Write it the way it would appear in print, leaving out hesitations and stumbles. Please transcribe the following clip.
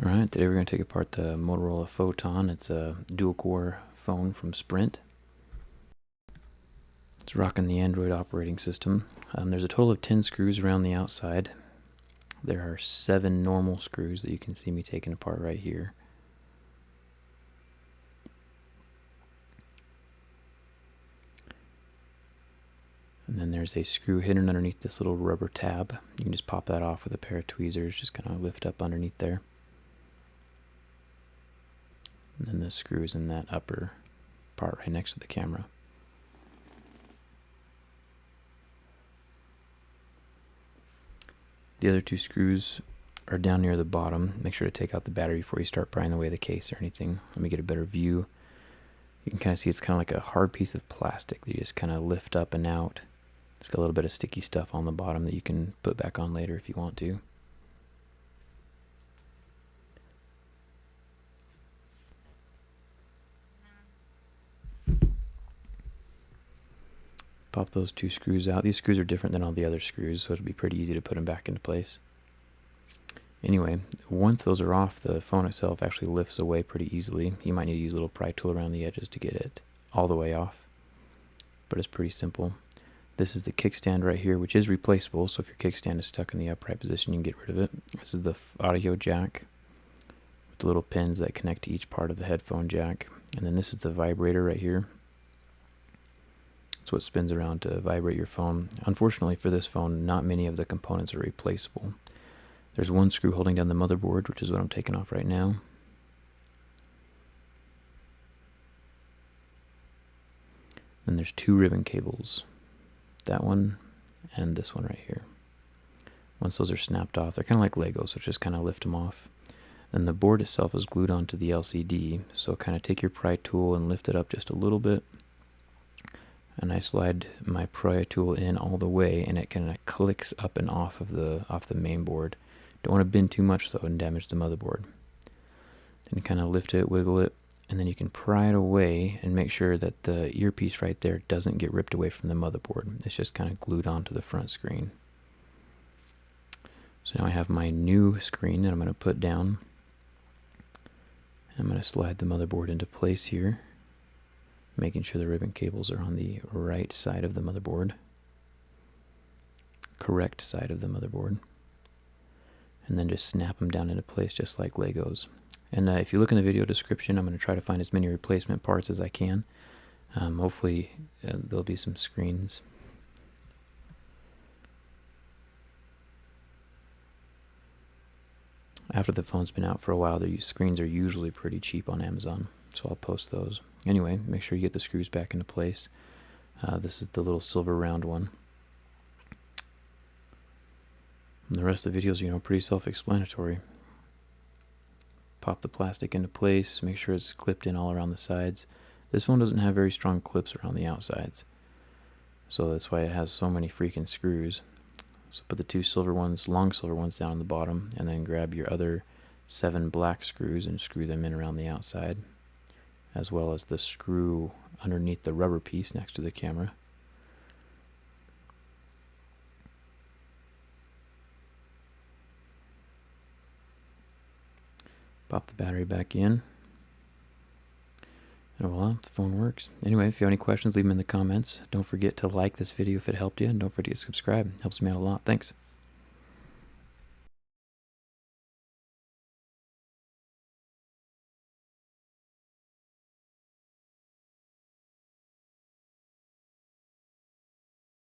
Alright, today we're going to take apart the Motorola Photon. It's a dual-core phone from Sprint. It's rocking the Android operating system. There's a total of 10 screws around the outside. There are 7 normal screws that you can see me taking apart right here. And then there's a screw hidden underneath this little rubber tab. You can just pop that off with a pair of tweezers, just kind of lift up underneath there. And then the screws in that upper part right next to the camera. The other 2 screws are down near the bottom. Make sure to take out the battery before you start prying away the case or anything. Let me get a better view. You can kind of see it's kind of like a hard piece of plastic that you just kind of lift up and out. It's got a little bit of sticky stuff on the bottom that you can put back on later if you want to. Pop those 2 screws out. These screws are different than all the other screws, so it'll be pretty easy to put them back into place. Anyway, once those are off, the phone itself actually lifts away pretty easily. You might need to use a little pry tool around the edges to get it all the way off, but it's pretty simple. This is the kickstand right here, which is replaceable, so if your kickstand is stuck in the upright position, you can get rid of it. This is the audio jack with the little pins that connect to each part of the headphone jack. And then this is the vibrator right here. It's what spins around to vibrate your phone. Unfortunately for this phone, not many of the components are replaceable. There's 1 screw holding down the motherboard, which is what I'm taking off right now. Then there's 2 ribbon cables. That one and this one right here. Once those are snapped off, they're kind of like Legos, so just kind of lift them off. And the board itself is glued onto the LCD, so kind of take your pry tool and lift it up just a little bit. And I slide my pry tool in all the way, and it kind of clicks up and off the main board. Don't want to bend too much though and damage the motherboard. Then kind of lift it, wiggle it, and then you can pry it away and make sure that the earpiece right there doesn't get ripped away from the motherboard. It's just kind of glued onto the front screen. So now I have my new screen that I'm going to put down. I'm going to slide the motherboard into place here, making sure the ribbon cables are on the right side of the motherboard. Correct side of the motherboard. And then just snap them down into place just like Legos. And if you look in the video description, I'm going to try to find as many replacement parts as I can. Hopefully there'll be some screens. After the phone's been out for a while, the screens are usually pretty cheap on Amazon, so I'll post those. Anyway, make sure you get the screws back into place. This is the little silver round one. And the rest of the videos are, pretty self-explanatory. Pop the plastic into place, make sure it's clipped in all around the sides. This phone doesn't have very strong clips around the outsides, so that's why it has so many freaking screws. So put the 2 silver ones, long silver ones, down on the bottom, and then grab your other 7 black screws and screw them in around the outside, as well as the screw underneath the rubber piece next to the camera. Pop the battery back in. And voila, the phone works. Anyway, if you have any questions, leave them in the comments. Don't forget to like this video if it helped you, and don't forget to subscribe. It helps me out a lot. Thanks.